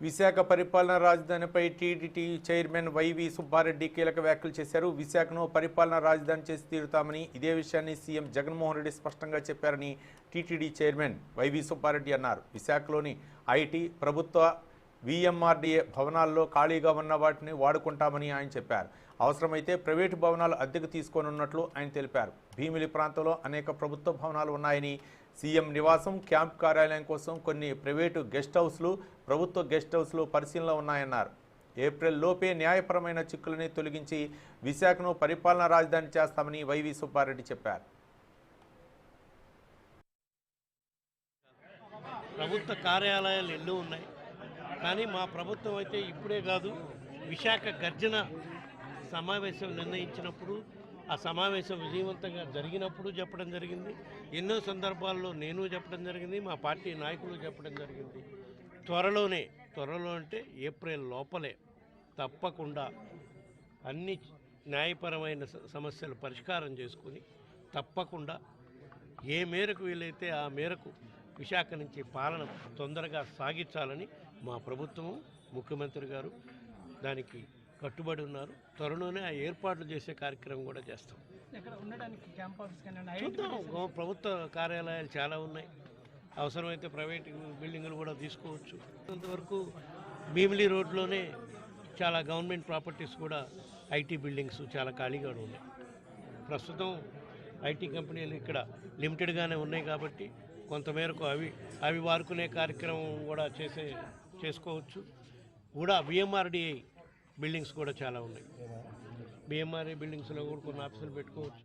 విశాఖ పరిపాలనా రాజధానిపై TDT chairman YV Subbareddy కీలక వ్యాఖ్యలు చేశారు. విశాఖను పరిపాలనా రాజధాని చేసి తీరుతామని, ఇదే విషయాన్ని సీఎం జగన్మోహన్ రెడ్డి స్పష్టంగా చెప్పారని టీటీడీ చైర్మన్ వైవి సుబ్బారెడ్డి అన్నారు. విశాఖలోని ఐటీ, ప్రభుత్వ వీఎంఆర్డీఏ భవనాల్లో ఖాళీగా ఉన్న వాటిని వాడుకుంటామని ఆయన చెప్పారు. అవసరమైతే ప్రైవేటు భవనాలు అద్దెకు తీసుకోనున్నట్లు ఆయన తెలిపారు. భీమిలి ప్రాంతంలో అనేక ప్రభుత్వ భవనాలు ఉన్నాయని, సీఎం నివాసం, క్యాంప్ కార్యాలయం కోసం కొన్ని ప్రైవేటు గెస్ట్ హౌస్లు, ప్రభుత్వ గెస్ట్ హౌస్లు పరిశీలనలో ఉన్నాయన్నారు. ఏప్రిల్ లోపే న్యాయపరమైన చిక్కులని తొలగించి విశాఖను పరిపాలనా రాజధాని చేస్తామని వైవి సుబ్బారెడ్డి చెప్పారు. ప్రభుత్వ కార్యాలయాలు ఎన్నో ఉన్నాయి, కానీ మా ప్రభుత్వం అయితే ఇప్పుడే కాదు, విశాఖ గర్జన సమావేశం నిర్ణయించినప్పుడు, ఆ సమావేశం విజయవంతంగా జరిగినప్పుడు చెప్పడం జరిగింది. ఎన్నో సందర్భాల్లో నేను చెప్పడం జరిగింది, మా పార్టీ నాయకులు చెప్పడం జరిగింది. త్వరలో అంటే ఏప్రిల్ లోపలే తప్పకుండా అన్ని న్యాయపరమైన సమస్యలు పరిష్కారం చేసుకుని తప్పకుండా ఏ మేరకు వీలైతే ఆ మేరకు విశాఖ నుంచి పాలన తొందరగా సాగించాలని మా ప్రభుత్వము, ముఖ్యమంత్రి గారు దానికి కట్టుబడి ఉన్నారు. త్వరలోనే ఆ ఏర్పాట్లు చేసే కార్యక్రమం కూడా చేస్తాం. చూద్దాం, ప్రభుత్వ కార్యాలయాలు చాలా ఉన్నాయి, అవసరమైతే ప్రైవేట్ బిల్డింగులు కూడా తీసుకోవచ్చు. అంతవరకు భీమిలి రోడ్లోనే చాలా గవర్నమెంట్ ప్రాపర్టీస్ కూడా, ఐటీ బిల్డింగ్స్ చాలా ఖాళీగా ఉన్నాయి. ప్రస్తుతం ఐటీ కంపెనీలు ఇక్కడ లిమిటెడ్గానే ఉన్నాయి కాబట్టి కొంతమేరకు అవి వారుకునే కార్యక్రమం కూడా చేసుకోవచ్చు. కూడా బిఎంఆర్డీఏ బిల్డింగ్స్ కూడా చాలా ఉన్నాయి. బిఎంఆర్ఏ బిల్డింగ్స్లో కూడా కొన్ని ఆఫీసులు పెట్టుకోవచ్చు.